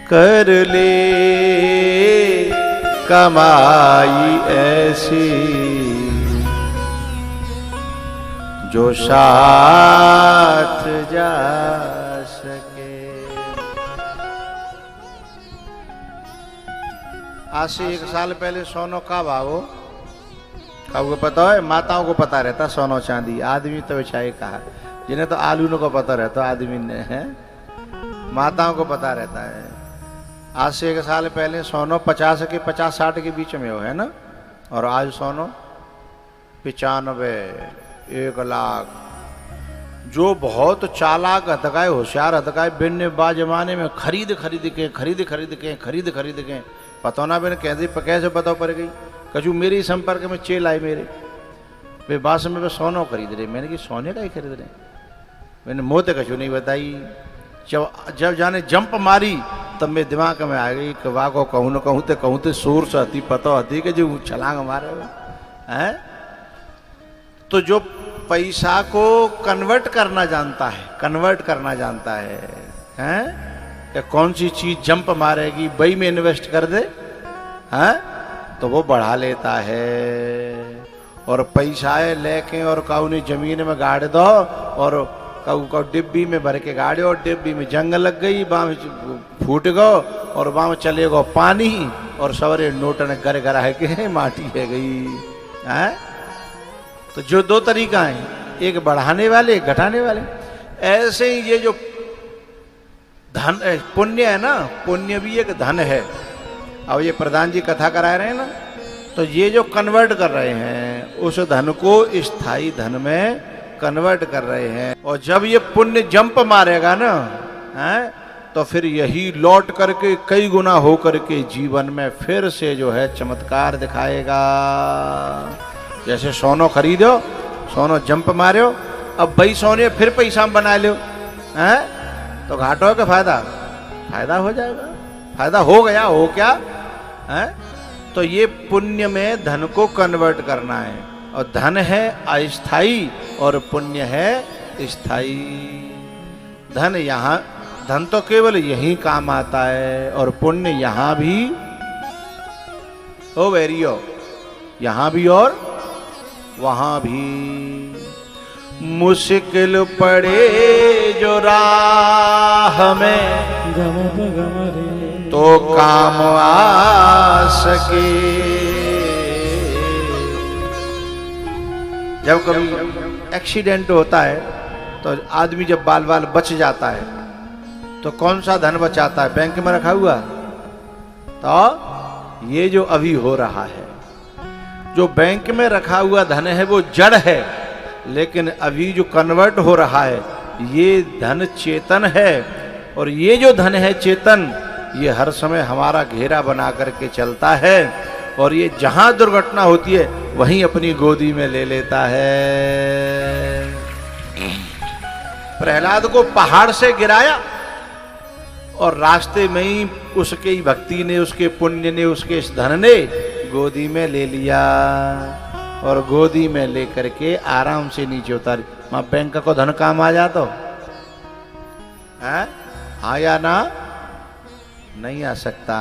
कर ले कमाई ऐसी जो साथ जा सके। आज से 1 साल पहले सोनो का भाव हो, आपको पता है? माताओं को पता रहता सोनो चांदी, आदमी तो चाहे कहा, जिन्हें तो आलू को पता रहता, आदमी ने है, माताओं को पता रहता है। आज से 1 साल पहले सोनो 50-60 के बीच में हो, है ना? और आज सोनो 95, 1 लाख। जो बहुत चालाक हथकाए, होशियार हथकाए, बिन ने बा जमाने में खरीद के पता ना बिन कैसे पता पड़ गई। कछु मेरे संपर्क में चेल आए मेरे, वे बास में सोनो खरीद रहे। मैंने कि सोने का ही खरीद रहे? मैंने मोते कछु नहीं बताई। जब जाने जंप मारी तब मेरे दिमाग में आ गई कि वाह को कहूँ न कहूँ तो सूर से हती पता होती कि जो छलांग मारे हैं। तो जो पैसा को कन्वर्ट करना जानता है, हैं? कि कौन सी चीज जंप मारेगी, बई में इन्वेस्ट कर दे, हैं? तो वो बढ़ा लेता है। और पैसा लेके और काऊ ने जमीन में गाड़ दो, और काऊ डिब्बी में भर के गाड़े, और डिब्बी में जंग लग गई, वहां में फूट गो, और वहां में चले गो पानी, और सवरे नोटन घर घर है के माटी है गई, हैं? तो जो 2 तरीका है, एक बढ़ाने वाले, एक घटाने वाले। ऐसे ही ये जो धन पुण्य है ना, पुण्य भी एक धन है। अब ये प्रधान जी कथा करा रहे हैं ना, तो ये जो कन्वर्ट कर रहे हैं, उस धन को स्थायी धन में कन्वर्ट कर रहे हैं। और जब ये पुण्य जंप मारेगा ना, हैं, तो फिर यही लौट करके कई गुना हो करके जीवन में फिर से जो है चमत्कार दिखाएगा। जैसे सोनो खरीदो, सोनो जंप मारो, अब भाई सोने फिर पैसा बना लो, हैं, तो घाटो का फायदा हो जाएगा। फायदा हो गया, हो क्या है? तो ये पुण्य में धन को कन्वर्ट करना है। और धन है अस्थाई और पुण्य है स्थाई। धन तो केवल यही काम आता है, और पुण्य यहां भी हो वेरियो, यहां भी और वहां भी। मुश्किल पड़े जो राह में तो काम आ सके। जब कभी एक्सीडेंट होता है तो आदमी जब बाल बच जाता है तो कौन सा धन बचाता है? बैंक में रखा हुआ। तो ये जो अभी हो रहा है, जो बैंक में रखा हुआ धन है वो जड़ है, लेकिन अभी जो कन्वर्ट हो रहा है ये धन चेतन है। और ये जो धन है चेतन, ये हर समय हमारा घेरा बना करके चलता है, और ये जहां दुर्घटना होती है वहीं अपनी गोदी में ले लेता है। प्रहलाद को पहाड़ से गिराया और रास्ते में ही उसके ही भक्ति ने, उसके पुण्य ने, उसके इस धन ने गोदी में ले लिया, और गोदी में लेकर के आराम से नीचे उतार। मां बैंक को धन काम आ जाता है? हाँ या ना? नहीं आ सकता।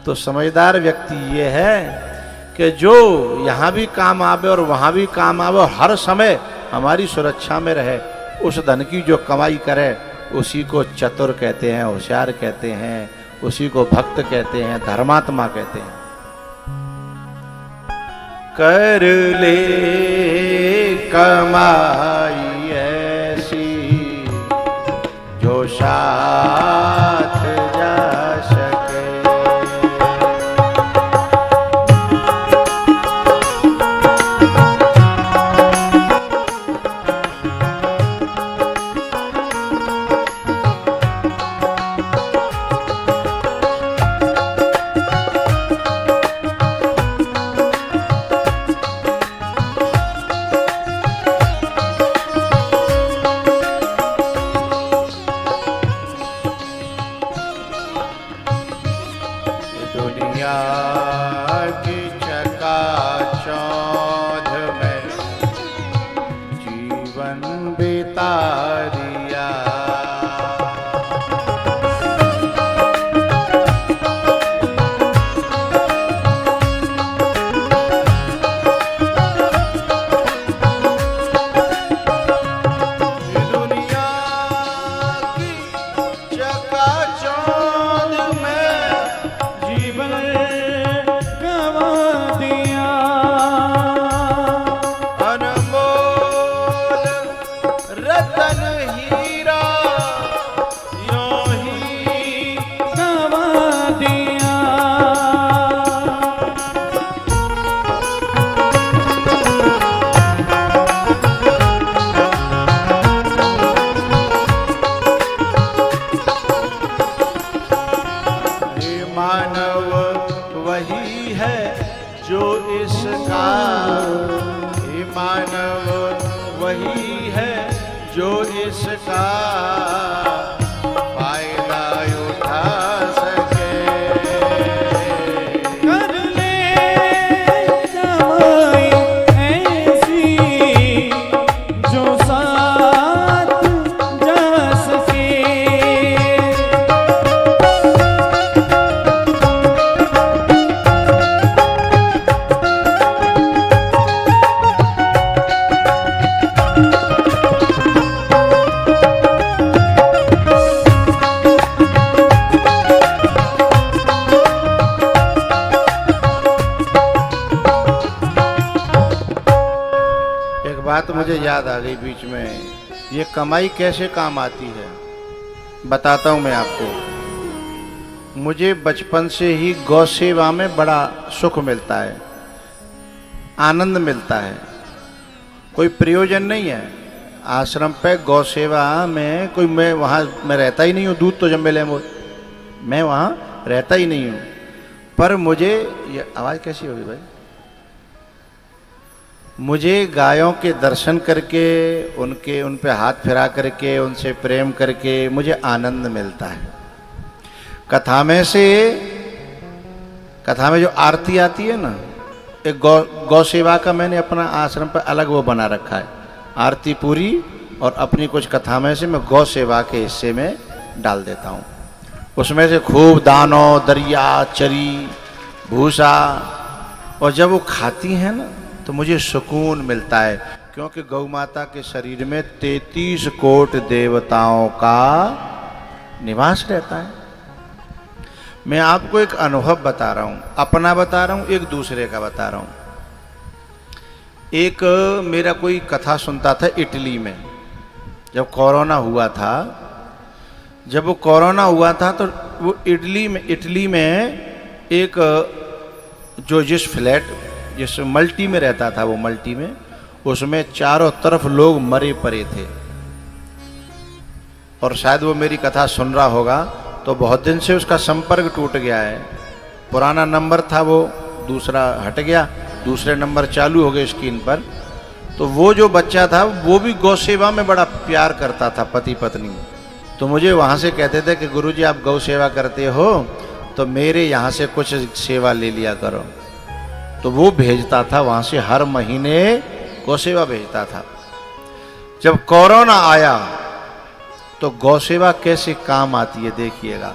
तो समझदार व्यक्ति ये है कि जो यहां भी काम आवे और वहां भी काम आवे, और हर समय हमारी सुरक्षा में रहे, उस धन की जो कमाई करे उसी को चतुर कहते हैं, होशियार कहते हैं, उसी को भक्त कहते हैं, धर्मात्मा कहते हैं। कर ले कमाई ऐसी जो साथ जा सके। जो इसका, हे मानव वही है जो इसका फायदा उठा सके। कर ले कमाई ऐसी जो साथ जा सके। बात मुझे याद आ गई बीच में, ये कमाई कैसे काम आती है बताता हूं मैं आपको। मुझे बचपन से ही गौ सेवा में बड़ा सुख मिलता है, आनंद मिलता है। कोई प्रयोजन नहीं है आश्रम पे गौ सेवा में, कोई मैं वहाँ मैं रहता ही नहीं हूँ, दूध तो जब मिले मैं वहाँ रहता ही नहीं हूँ। पर मुझे ये आवाज़ कैसी होगी भाई, मुझे गायों के दर्शन करके उन पे हाथ फिरा करके उनसे प्रेम करके मुझे आनंद मिलता है। कथा में जो आरती आती है ना, एक गौ सेवा का मैंने अपना आश्रम पर अलग वो बना रखा है, आरती पूरी और अपनी कुछ कथा में से मैं गौ सेवा के हिस्से में डाल देता हूँ। उसमें से खूब दानों, दरिया, चरी, भूसा, और जब वो खाती हैं ना तो मुझे सुकून मिलता है, क्योंकि गौ माता के शरीर में 33 कोट देवताओं का निवास रहता है। मैं आपको एक अनुभव बता रहा हूँ, अपना बता रहा हूँ, एक दूसरे का बता रहा हूँ। एक मेरा कोई कथा सुनता था इटली में, जब कोरोना हुआ था। जब वो कोरोना हुआ था तो वो इटली में एक जिस फ्लैट, जिस मल्टी में रहता था, वो मल्टी में, उसमें चारों तरफ लोग मरे पड़े थे। और शायद वो मेरी कथा सुन रहा होगा, तो बहुत दिन से उसका संपर्क टूट गया है। पुराना नंबर था वो दूसरा हट गया, दूसरे नंबर चालू हो गए स्क्रीन पर। तो वो जो बच्चा था वो भी गौ सेवा में बड़ा प्यार करता था, पति पत्नी। तो मुझे वहाँ से कहते थे कि गुरुजी आप गौ सेवा करते हो तो मेरे यहाँ से कुछ सेवा ले लिया करो। तो वो भेजता था वहाँ से, हर महीने गौ सेवा भेजता था। जब कोरोना आया तो गौ सेवा कैसे काम आती है देखिएगा।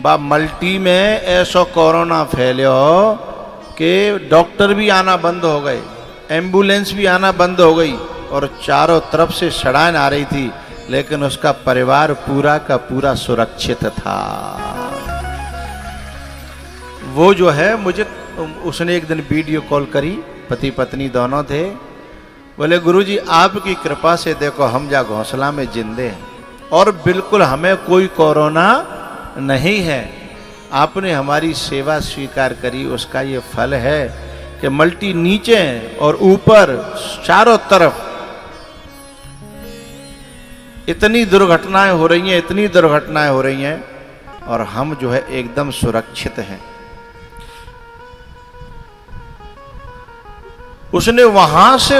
बा मल्टी में ऐसा कोरोना फैलो कि डॉक्टर भी आना बंद हो गए, एम्बुलेंस भी आना बंद हो गई, और चारों तरफ से सड़ान आ रही थी, लेकिन उसका परिवार पूरा का पूरा सुरक्षित था। वो जो है मुझे, उसने एक दिन वीडियो कॉल करी, पति पत्नी दोनों थे। बोले गुरुजी आपकी कृपा से देखो हम जा घोंसला में जिंदे हैं और बिल्कुल हमें कोई कोरोना नहीं है। आपने हमारी सेवा स्वीकार करी, उसका ये फल है कि मल्टी नीचे और ऊपर चारों तरफ इतनी दुर्घटनाएं हो रही हैं, इतनी दुर्घटनाएं हो रही हैं, और हम जो है एकदम सुरक्षित हैं। उसने वहां से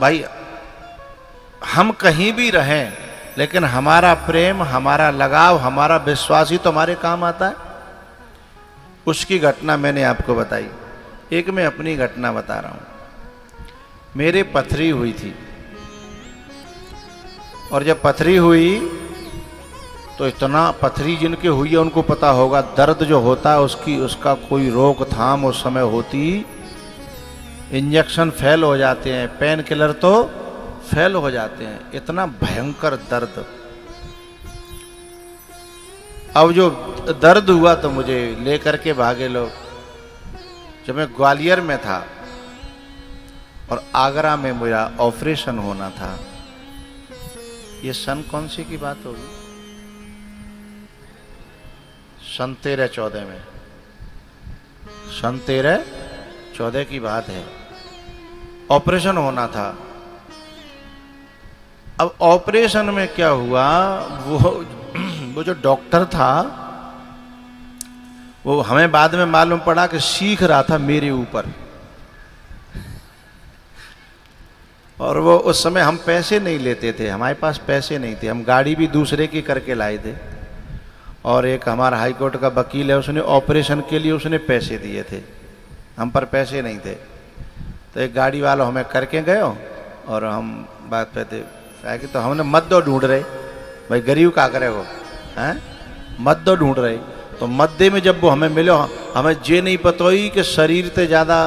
भाई हम कहीं भी रहें, लेकिन हमारा प्रेम, हमारा लगाव, हमारा विश्वास ही तो हमारे काम आता है। उसकी घटना मैंने आपको बताई। एक मैं अपनी घटना बता रहा हूं। मेरे पथरी हुई थी, और जब पथरी हुई तो इतना, पथरी जिनके हुई है उनको पता होगा, दर्द जो होता है उसका कोई रोकथाम उस समय होती। इंजेक्शन फेल हो जाते हैं, पेन किलर तो फेल हो जाते हैं, इतना भयंकर दर्द। अब जो दर्द हुआ तो मुझे लेकर के भागे लोग। जब मैं ग्वालियर में था और आगरा में मेरा ऑपरेशन होना था, ये सन कौन सी की बात होगी, सन 13-14 में, सन 13-14 की बात है। ऑपरेशन होना था। अब ऑपरेशन में क्या हुआ, वो जो डॉक्टर था वो हमें बाद में मालूम पड़ा कि सीख रहा था मेरे ऊपर। और वो उस समय हम पैसे नहीं लेते थे, हमारे पास पैसे नहीं थे, हम गाड़ी भी दूसरे की करके लाए थे। और एक हमारा हाई कोर्ट का वकील है, उसने ऑपरेशन के लिए उसने पैसे दिए थे, हम पर पैसे नहीं थे। तो एक गाड़ी वाला हमें करके गए और हम बात पे थे कि तो हमने मद्दो ढूंढ रहे, भाई गरीब का करे वो हैं, मद्दो ढूंढ रहे। तो मद्दे में जब वो हमें मिलो, हमें ये नहीं पता हुई कि शरीर से ज़्यादा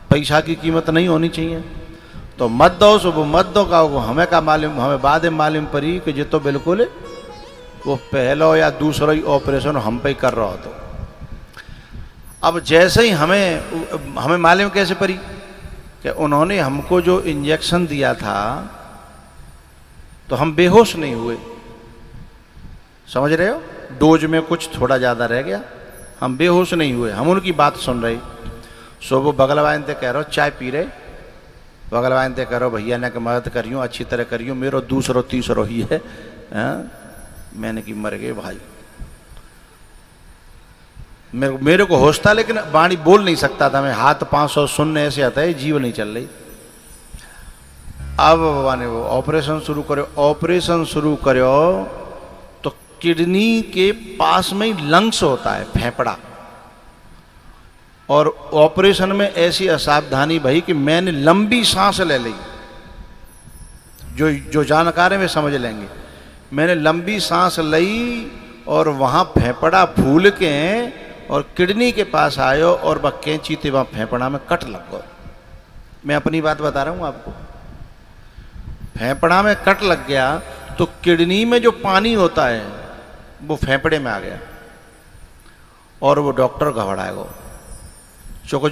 पैसा की कीमत नहीं होनी चाहिए। तो मद्दो सो वो मद्दो का वो हमें का मालूम, हमें बाद में मालूम पड़ी कि ये तो बिल्कुल वो पहलो या दूसरा ही ऑपरेशन हम पे कर रहा हो। तो अब जैसे ही हमें मालूम कैसे पड़ी कि उन्होंने हमको जो इंजेक्शन दिया था तो हम बेहोश नहीं हुए, समझ रहे हो, डोज में कुछ थोड़ा ज़्यादा रह गया, हम बेहोश नहीं हुए, हम उनकी बात सुन रहे। सो वो बगल वाले से कह रहे हो चाय पी रहे, बगल वाले से कह रहे हो भैया ने कि मदद करियो, अच्छी तरह करियो, मेरो दूसरो तीसरो ही है। मैंने कि मर गए भाई, मेरे को होश था लेकिन वाणी बोल नहीं सकता था मैं, हाथ 500 शून्य ऐसे आता है, जीव नहीं चल रही। अब बाबा ने वो ऑपरेशन शुरू करो, ऑपरेशन शुरू करो तो किडनी के पास में ही लंग्स होता है, फेफड़ा। और ऑपरेशन में ऐसी असावधानी भाई कि मैंने लंबी सांस ले ली, जो जानकार है वे समझ लेंगे। मैंने लंबी सांस ली और वहाँ फेफड़ा फूल के और किडनी के पास आयो और वह कैंची थे वहाँ फेफड़ा में कट लग गया। मैं अपनी बात बता रहा हूँ आपको, फेफड़ा में कट लग गया तो किडनी में जो पानी होता है वो फेफड़े में आ गया और वो डॉक्टर घबराएगा। चूँकि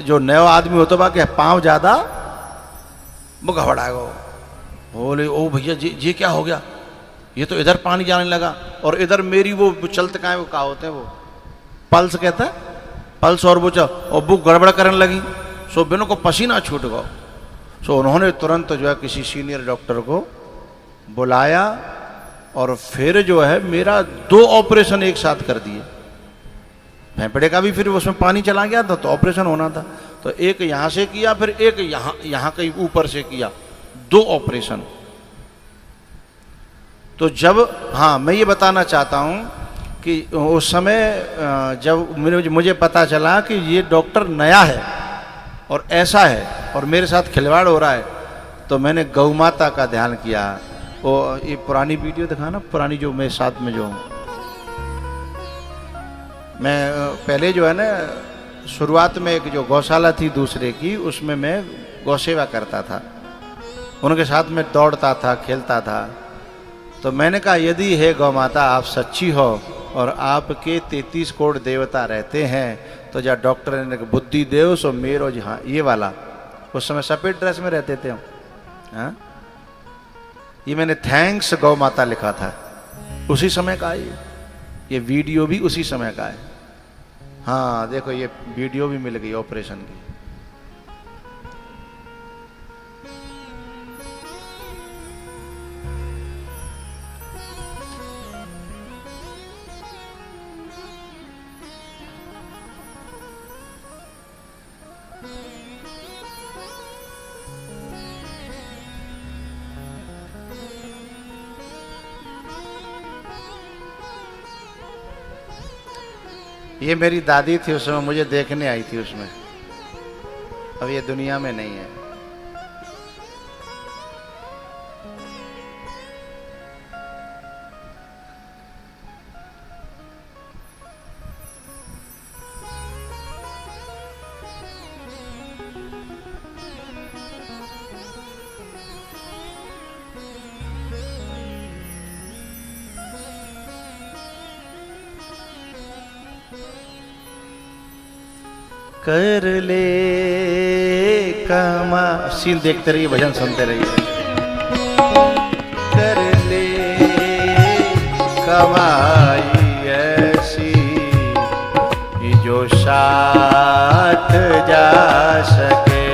जो नया आदमी होता बा कि पाँव ज़्यादा, वो घबराएगा, बोले ओ भैया जी क्या हो गया, ये तो इधर पानी जाने लगा और इधर मेरी वो चलते का होते हैं वो पल्स कहता है, पल्स और वो गड़बड़ करने लगी। सो बिनों को पसीना छूट गया। सो उन्होंने तुरंत जो है किसी सीनियर डॉक्टर को बुलाया और फिर जो है मेरा 2 ऑपरेशन एक साथ कर दिए। फेफड़े का भी फिर उसमें पानी चला गया था तो ऑपरेशन होना था, तो एक यहाँ से किया फिर एक यहाँ कहीं ऊपर से किया, 2 ऑपरेशन। तो जब हाँ मैं ये बताना चाहता हूँ कि उस समय जब मुझे पता चला कि ये डॉक्टर नया है और ऐसा है और मेरे साथ खिलवाड़ हो रहा है, तो मैंने गौ माता का ध्यान किया। वो ये पुरानी वीडियो दिखाना, पुरानी जो मैं साथ में जो हूँ, मैं पहले जो है ना शुरुआत में एक जो गौशाला थी दूसरे की, उसमें मैं गौ सेवा करता था, उनके साथ में दौड़ता था, खेलता था। तो मैंने कहा यदि है गौ माता आप सच्ची हो और आपके 33 करोड़ देवता रहते हैं तो जब डॉक्टर ने बुद्धि देव सो मेरो जहाँ ये वाला, उस समय सफ़ेद ड्रेस में रहते थे हम, हाँ ये मैंने थैंक्स गौ माता लिखा था, उसी समय का ये वीडियो भी उसी समय का है। हाँ देखो ये वीडियो भी मिल गई ऑपरेशन की। ये मेरी दादी थी, उसमें मुझे देखने आई थी उसमें, अब ये दुनिया में नहीं है। कर ले कमा, सीन देखते रहिए, भजन सुनते रहिए। कर ले कमाई ऐसी जो साथ जा सके,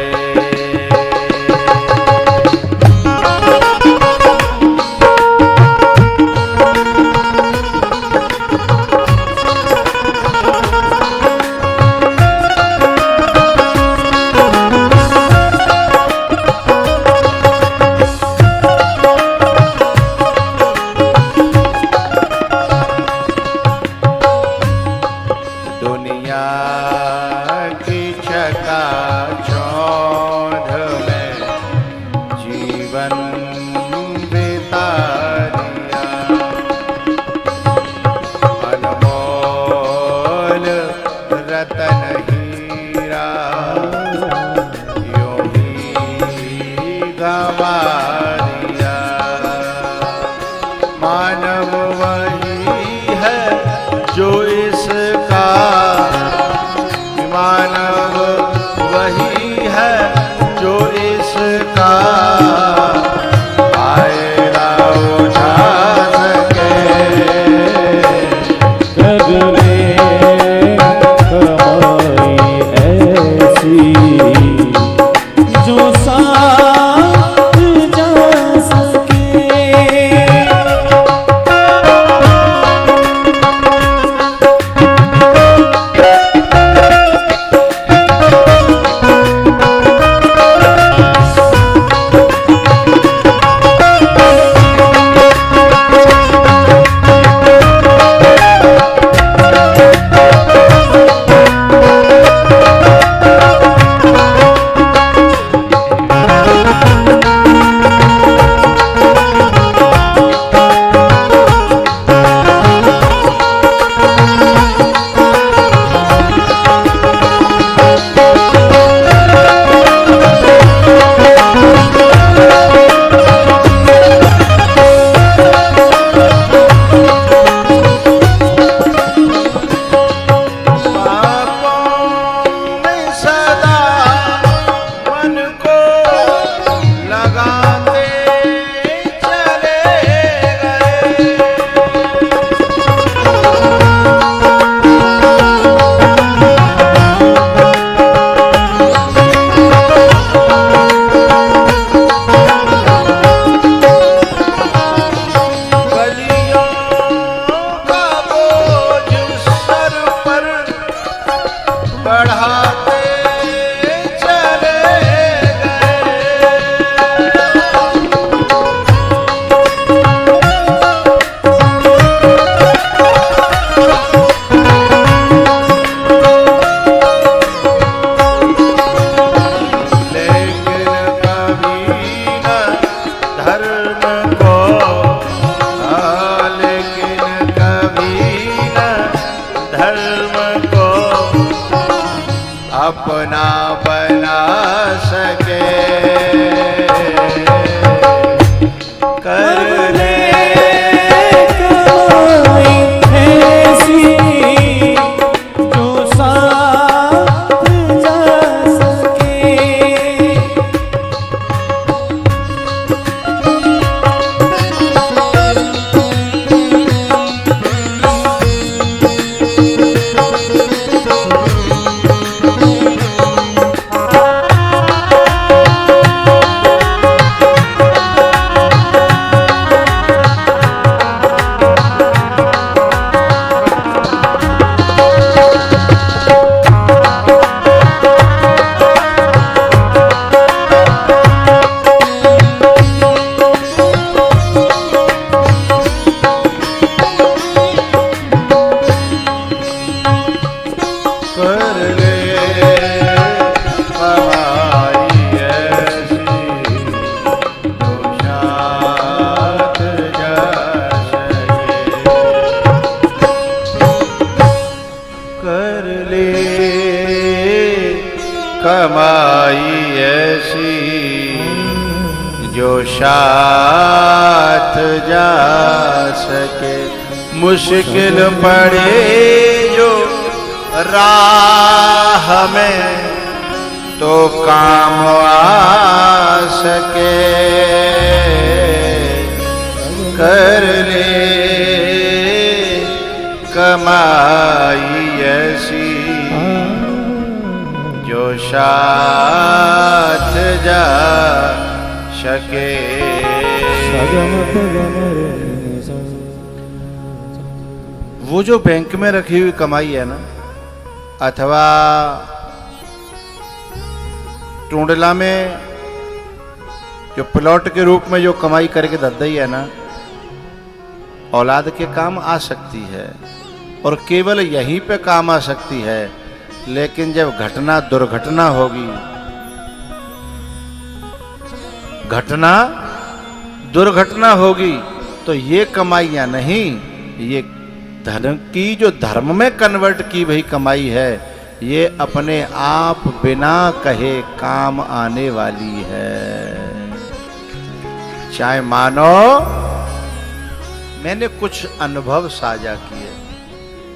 अपना बना सके कर ले कमाई ऐसी जो साथ जा सके। कर ले कमाई ऐसी जो साथ जा सके कर ले कमाई ऐसी जो साथ जा सके मुश्किल पड़े जो राह में तो काम आ सके कर ले कमाई ऐसी जो साथ जा सके। वो जो बैंक में रखी हुई कमाई है ना, अथवा टूंडला में जो प्लॉट के रूप में जो कमाई करके दे दी है ना, औलाद के काम आ सकती है और केवल यहीं पे काम आ सकती है। लेकिन जब घटना दुर्घटना होगी, घटना दुर्घटना होगी, तो ये कमाइयां नहीं, ये धर्म की जो धर्म में कन्वर्ट की भई कमाई है, ये अपने आप बिना कहे काम आने वाली है। चाहे मानो मैंने कुछ अनुभव साझा किए,